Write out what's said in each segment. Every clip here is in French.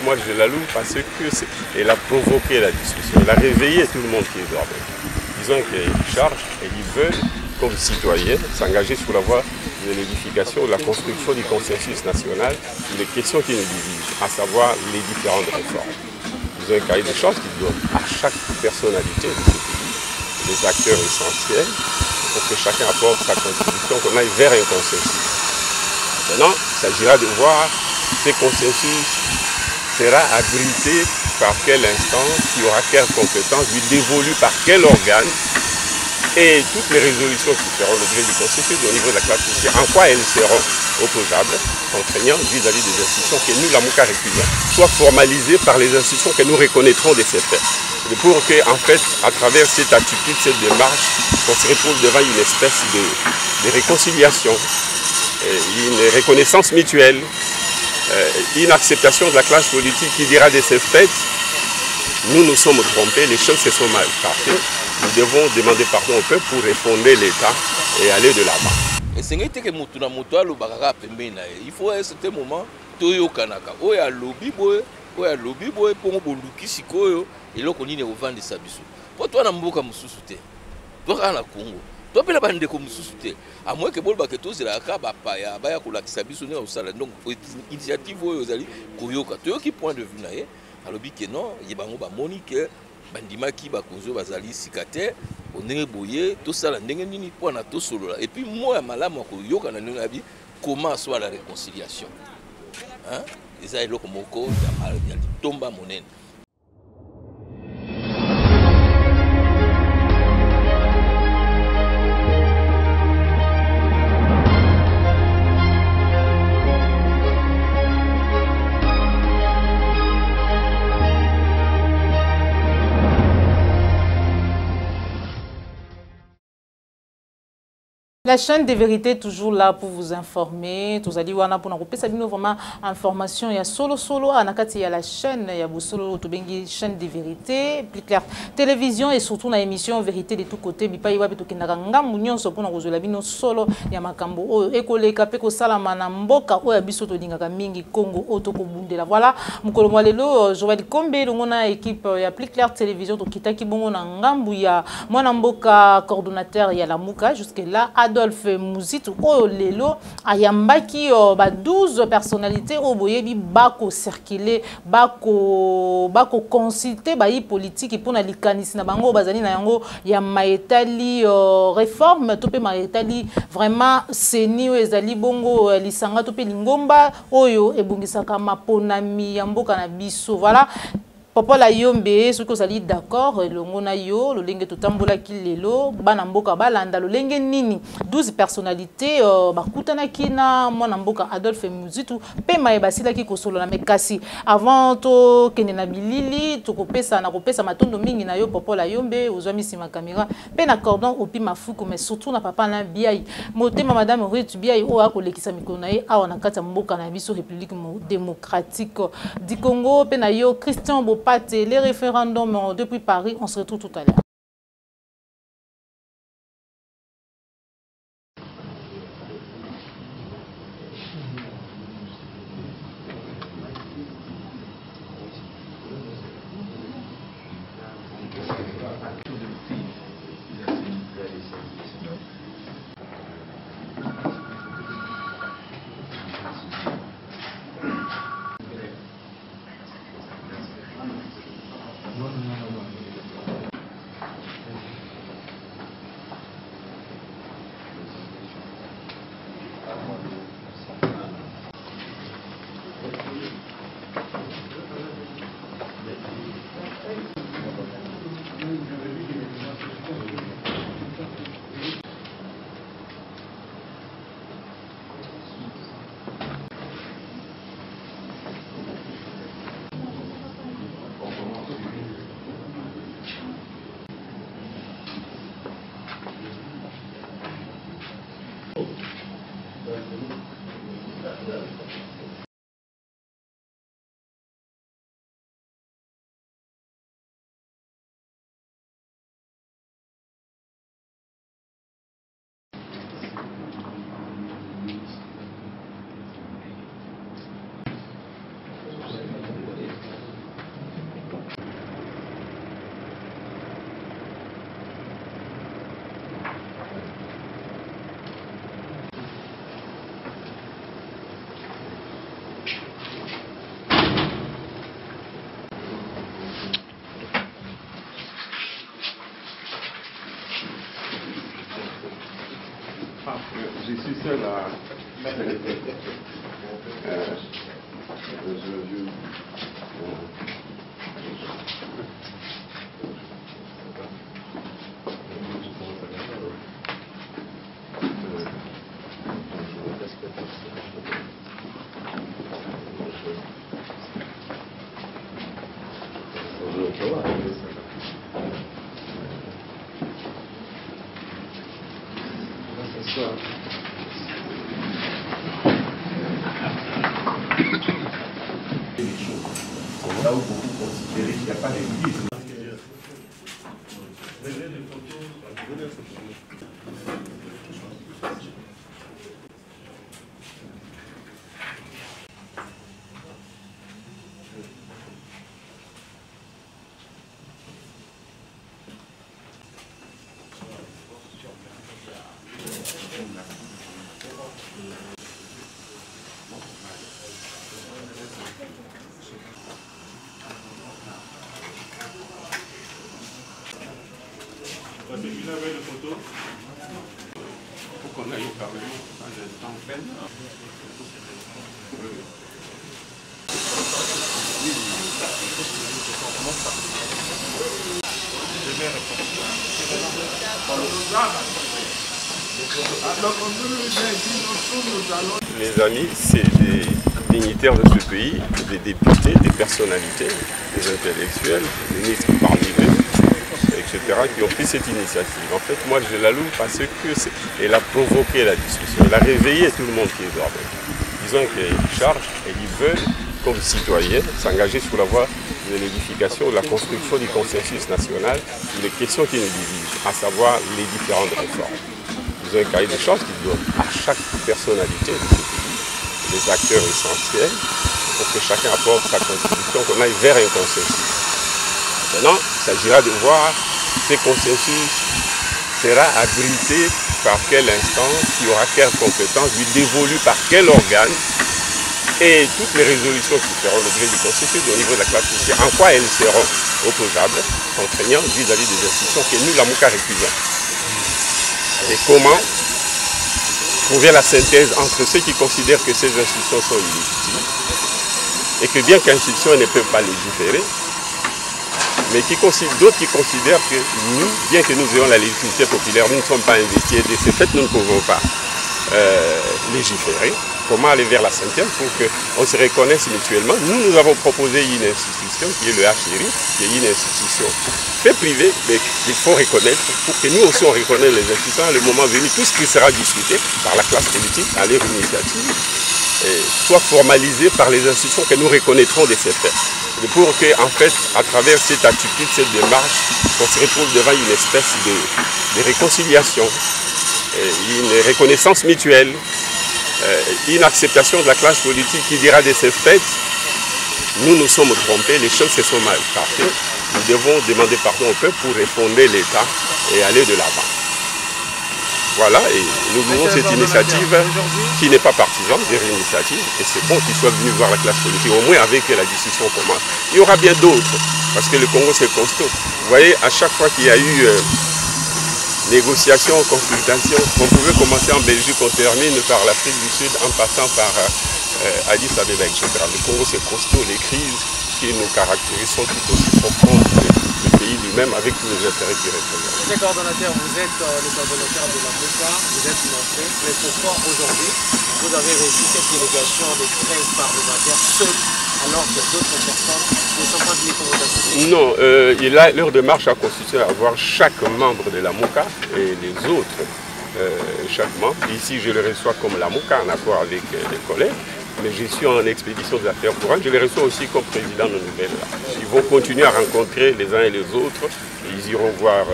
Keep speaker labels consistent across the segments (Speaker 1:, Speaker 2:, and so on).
Speaker 1: Moi, je la loue parce qu'elle a provoqué la discussion, elle a réveillé tout le monde qui est dormant. Ils ont un cahier de charge et ils veulent, comme citoyens, s'engager sur la voie de l'édification, de la construction du consensus national sur les questions qui nous divisent, à savoir les différentes réformes. Ils ont un cahier de charge qui donne à chaque personnalité de ce pays les acteurs essentiels pour que chacun apporte sa contribution, qu'on aille vers un consensus. Maintenant, il s'agira de voir ces consensus sera abrité par quelle instance, qui aura quelle compétence, lui dévolue par quel organe, et toutes les résolutions qui feront l'objet du consensus au niveau de la classe sociale, en quoi elles seront opposables, contraignantes vis-à-vis des institutions que nous, la Mouka républicaine, soient formalisées par les institutions que nous reconnaîtrons de ces faits. Et pour que, en fait, à travers cette attitude, cette démarche, on se retrouve devant une espèce de réconciliation, une reconnaissance mutuelle, une acceptation de la classe politique qui dira de ces faits, nous nous sommes trompés, les choses se sont mal passées, nous devons demander pardon au peuple pour refonder l'État et aller de l'avant.
Speaker 2: Il faut à un certain moment, Toyo Kanaka, Oya Lobby Boy, Boluki Sikoyo, et là qu'on y est au vent de Sabiso. Pour toi, Namboka Moussoute, toi, à la Congo. Tu peux pas dire comme société. À moins que bolba que tous la caba paya baya ko la kisabiso ne au sala donc initiative aux ali koyoka to ki point de vue naé alobi que non yebango ba monique bandima ki ba kozo bazali sikate onenge boye to sala ndenge nini po na to solo et puis moi malamu koyoka na nungabi comment soit la réconciliation hein eza eloko moko ya tomba monene.
Speaker 3: La chaîne des vérités est toujours là pour vous informer. Tous allez voir pour nous ça vraiment information. Il y a solo anakati il y a la chaîne il y a solo tubengi chaîne des vérités plus clair télévision et surtout na émission vérité de tous côtés bipa iwa beto kendaka ngamu nyonso pour nous la bino solo ya makambo o ekoleka pe ko salama na mboka o ya biso to dingaka mingi Congo otoko bundela voilà mukolo mwalelo Joël Kombe longona équipe ya plus clair télévision to kitaki bongo na ngambu ya mwana mboka coordonnateur ya la Mouka jusque là Adolphe Muzitu o lelo ayambaki ba 12 personnalités au boyebi bako circuler bako consulter ba politique pour na likanisi na bango bazali na yango ya maetali réforme to pe maetali vraiment seni ezali bongo lisanga to pe lingomba oyo ebungisaka maponami ya mboka na biso voilà. Papa la yombe ce que ça dit d'accord le ngona yo le lenge totambola kilelo bana mboka balanda le lenge nini 12 personnalités bakutana kina mwana mboka Adolphe Muzitu pe maebasila ki kosolola mekasi avant to kenena bilili to kopesa na kopesa matondo mingi na yo papa la yombe ozwami sima caméra pe na cordon opi mafuku mais surtout na papa na biai motema madame Ruth biai o akolekisa mikolo na ye awa na kati mboka na biso république démocratique du Congo pe na yo Christian les référendums depuis Paris, on se retrouve tout à l'heure.
Speaker 1: suis seul à... Là où beaucoup considéraient qu'il n'y a pas d'église. Vous avez les photos. Il faut qu'on aille au Parlement dans les temps pleins. Mes amis, c'est des dignitaires de ce pays, des députés, des personnalités, des intellectuels, des ministres parmi eux, etc., qui ont pris cette initiative. En fait, moi, je la loue parce qu'elle a provoqué la discussion, elle a réveillé tout le monde qui est dormant. Ils ont un cahier de charge et ils veulent, comme citoyens, s'engager sur la voie de l'édification, de la construction du consensus national sur les questions qui nous divisent, à savoir les différentes réformes. Ils ont un cahier de charge qui donne à chaque personnalité de ce pays des acteurs essentiels pour que chacun apporte sa contribution, qu'on aille vers un consensus. Maintenant, il s'agira de voir ce consensus sera abrité par quelle instance, qui aura quelle compétence, lui dévolue par quel organe, et toutes les résolutions qui feront l'objet du consensus au niveau de la classe sociale, en quoi elles seront opposables, contraignantes vis-à-vis des institutions que nous, la MOCA, récusons. Et comment trouver la synthèse entre ceux qui considèrent que ces institutions sont illégitimes et que bien qu'institutions ne peuvent pas légiférer, mais d'autres qui considèrent que nous, bien que nous ayons la légitimité populaire, nous ne sommes pas investis et de ce fait, nous ne pouvons pas légiférer. Comment aller vers la synthèse pour qu'on se reconnaisse mutuellement. Nous avons proposé une institution qui est le HRI, qui est une institution très privée, mais qu'il faut reconnaître pour que nous aussi on reconnaisse les institutions à le moment venu. Tout ce qui sera discuté par la classe politique à leur initiative soit formalisé par les institutions que nous reconnaîtrons de ces faits. Et pour que, en fait, à travers cette attitude, cette démarche, on se retrouve devant une espèce de réconciliation, une reconnaissance mutuelle, une acceptation de la classe politique qui dira de ces faits, nous nous sommes trompés, les choses se sont mal passées, nous devons demander pardon au peuple pour refonder l'État et aller de l'avant. Voilà, et nous voulons cette initiative qui n'est pas partisane, des initiatives, et c'est bon qu'ils soient venus voir la classe politique, au moins avec la discussion commence. Il y aura bien d'autres, parce que le Congo c'est costaud. Vous voyez, à chaque fois qu'il y a eu négociations, consultations, on pouvait commencer en Belgique, on termine par l'Afrique du Sud en passant par Addis Abeba, etc. Le Congo c'est costaud, les crises qui nous caractérisent sont tout aussi profondes que le pays lui-même avec tous les intérêts qu'il représente.
Speaker 4: Monsieur le coordonnateur, vous êtes le coordonnateur de la MOCA, vous êtes financé, mais pourquoi aujourd'hui vous avez reçu cette délégation de 13 parlementaires seuls alors que d'autres personnes ne sont pas venues pour vous assister?
Speaker 1: Non, leur démarche a consisté à avoir chaque membre de la MOCA et les autres, chaque membre. Ici, je le reçois comme la MOCA en accord avec les collègues, mais je suis en expédition des affaires courantes. Je les reçois aussi comme président de Nouvelle-là. Ils vont continuer à rencontrer les uns et les autres. Ils iront voir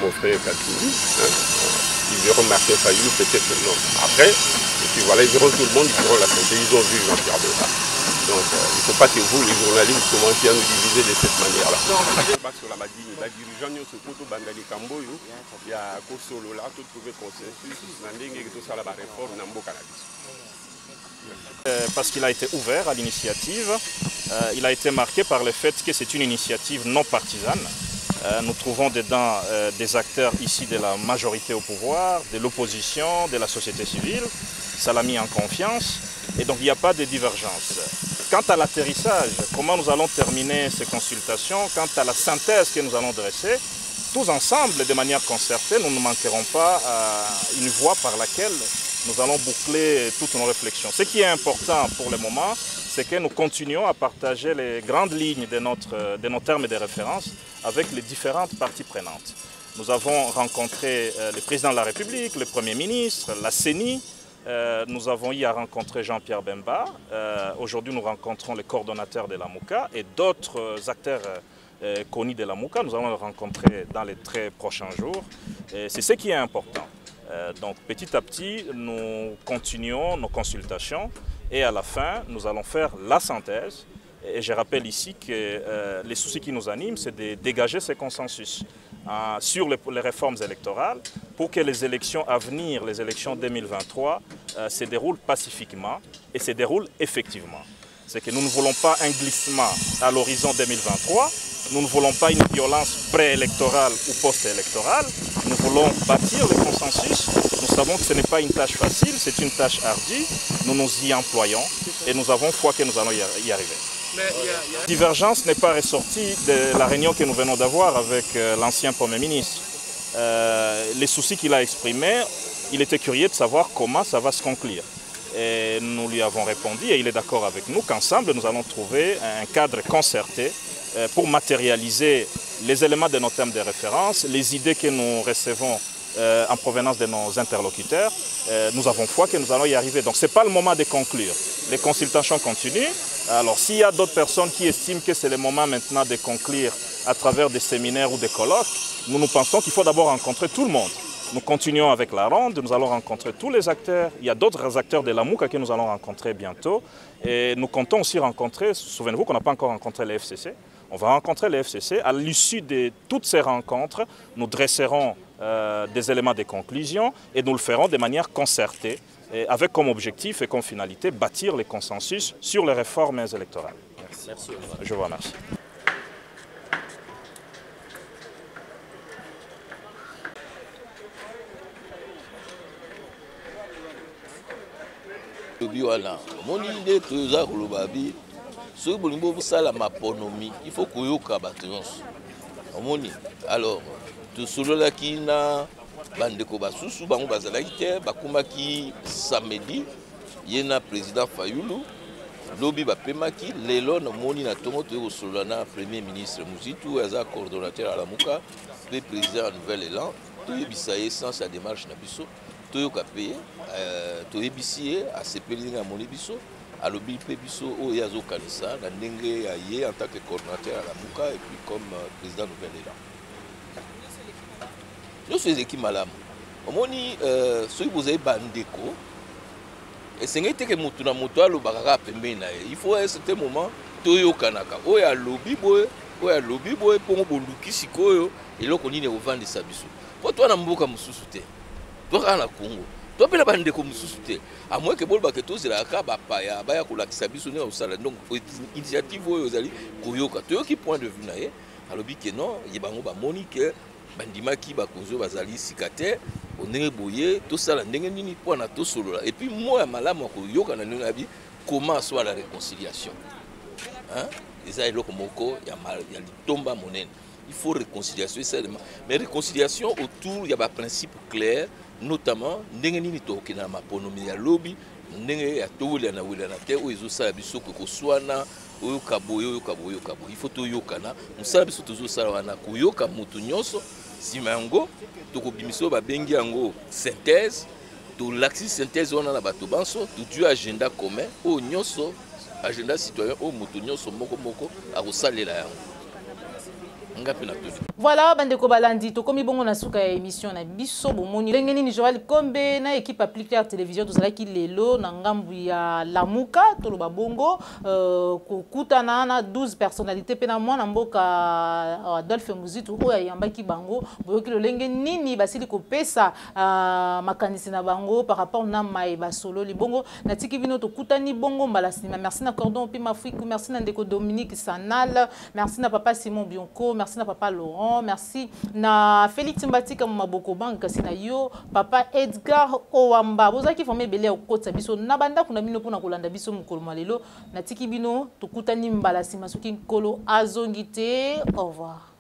Speaker 1: mon frère Katouli, ils verront Martin Fayou, peut-être non. Après, et puis voilà, ils verront tout le monde, ils feront la santé. Ils ont vu Jean-Pierre Bella. Donc il ne faut pas que vous, les journalistes, commenciez à nous diviser de cette manière-là. Sur la Madini, la dirigeant de Koto Bandali Kamboyo, il y a Kosolo là, tout trouver consensus, tout ça, la réforme, Nambo Cannabis.
Speaker 5: Parce qu'il a été ouvert à l'initiative, il a été marqué par le fait que c'est une initiative non partisane, Nous trouvons dedans des acteurs ici de la majorité au pouvoir, de l'opposition, de la société civile. Ça l'a mis en confiance et donc il n'y a pas de divergence. Quant à l'atterrissage, comment nous allons terminer ces consultations, quant à la synthèse que nous allons dresser, tous ensemble, de manière concertée, nous ne manquerons pas une voie par laquelle nous allons boucler toutes nos réflexions. Ce qui est important pour le moment, c'est que nous continuons à partager les grandes lignes de nos termes de référence avec les différentes parties prenantes. Nous avons rencontré le président de la République, le Premier ministre, la CENI. Nous avons eu à rencontrer Jean-Pierre Bemba. Aujourd'hui, nous rencontrons le coordonnateur de la MOUCA et d'autres acteurs connus de la MOUCA. Nous allons le rencontrer dans les très prochains jours. C'est ce qui est important. Donc petit à petit, nous continuons nos consultations et à la fin, nous allons faire la synthèse. Et je rappelle ici que les soucis qui nous animent, c'est de dégager ces consensus sur les réformes électorales pour que les élections à venir, les élections 2023, se déroulent pacifiquement et se déroulent effectivement. C'est que nous ne voulons pas un glissement à l'horizon 2023, nous ne voulons pas une violence préélectorale ou post-électorale, nous voulons bâtir le consensus. Nous savons que ce n'est pas une tâche facile, c'est une tâche hardie, nous nous y employons et nous avons foi que nous allons y arriver. La divergence n'est pas ressortie de la réunion que nous venons d'avoir avec l'ancien Premier ministre. Les soucis qu'il a exprimés, il était curieux de savoir comment ça va se conclure. Et nous lui avons répondu, et il est d'accord avec nous, qu'ensemble nous allons trouver un cadre concerté pour matérialiser les éléments de nos thèmes de référence, les idées que nous recevons en provenance de nos interlocuteurs. Nous avons foi que nous allons y arriver. Donc ce n'est pas le moment de conclure. Les consultations continuent. Alors s'il y a d'autres personnes qui estiment que c'est le moment maintenant de conclure à travers des séminaires ou des colloques, nous pensons qu'il faut d'abord rencontrer tout le monde. Nous continuons avec la ronde, nous allons rencontrer tous les acteurs. Il y a d'autres acteurs de la MOUCA que nous allons rencontrer bientôt. Et nous comptons aussi rencontrer, souvenez-vous qu'on n'a pas encore rencontré les FCC. On va rencontrer les FCC. À l'issue de toutes ces rencontres, nous dresserons des éléments de conclusion et nous le ferons de manière concertée, avec comme objectif et comme finalité bâtir les consensus sur les réformes électorales.
Speaker 2: Merci.
Speaker 5: Je vous remercie.
Speaker 2: Il faut alors tout cela qui na bandeko basusu bango bazalaki te bakumaki samedi yena président Fayulu lobi bapemaki lelo na moni na tongo to solana premier ministre Muzitu aza coordonnateur à la MOUCA le président nouvel élan to yebisaye sans sa démarche na biso to yoka paye to yebisiye a sepeli na moni biso alobi pe biso o yazo kanisa na ndenge ya ye en tant que coordonnateur à la MOUCA et puis comme président nouvel élan. Nous sommes équipes malamu. Omoni ceux vous avez bandeko et c'est que mutu na mutu alo bakaka pembeni na il faut à un certain moment toyo kanaka oya lobi boy pour boluki sikoyo eloko nini ovandisa biso. Po toi na mboka mususu te. Toi na Congo. Toi pe na bandeko mususu te. À moins que bol baketo zela ka bapaya baya kolakisa biso ne osala donc initiative oyo zali koyoka toyoki point de vue na ye alobi que non yebango ba monique bandimaki bakonzo bazali sikate ondenge boye to sala ndenge nini po na to solola et puis moi ya malamu ko yoka na ndenge abi comment soit la réconciliation hein eza eloko moko ya litomba monene il faut réconciliation seulement mais réconciliation autour ya ba principe clair notamment ndenge nini to okina maponomi ya lobby ndenge ya towela na te o ezo sala biso ko swana oyo kaboyo il faut to yokana musala biso tozo sala wana ko yoka mutu nyonso simango to ko bimiso ba bengi yango synthèse to l'axis synthèse wana na bato banso to du agenda commun o nyonso agenda citoyen o mutu nyonso moko akosalela yango.
Speaker 3: Voilà, bandeko balandi to komi bongo na suka ya émission na biso bomoni ndenge nini Joël Kombe na équipe Appliquer télévision tozalaki lelo na ngambu ya la MOUCA toloba bongo kokutana na 12 personnalités pe na mwana mboka Adolphe Muzitu oyo yambaki bango boyoki lolenge nini basili kopesa makanisi na bango par rapport na mai basolo libongo na tiki bino to kutani bongo mbala sima. Merci na Cordon pe Mafrique, merci na ndeko Dominique Sanal, merci na papa Simon Bionco, merci na papa Laurent. Laurent, merci na Félix Mbatika Maboko Bank kasi na yo papa Edgar Owamba bozaki formé belé au kota biso na banda kuna bino pona kolanda biso mukolo malelo na tiki bino tukutani mbala sima soki nkolo azongite. Au revoir.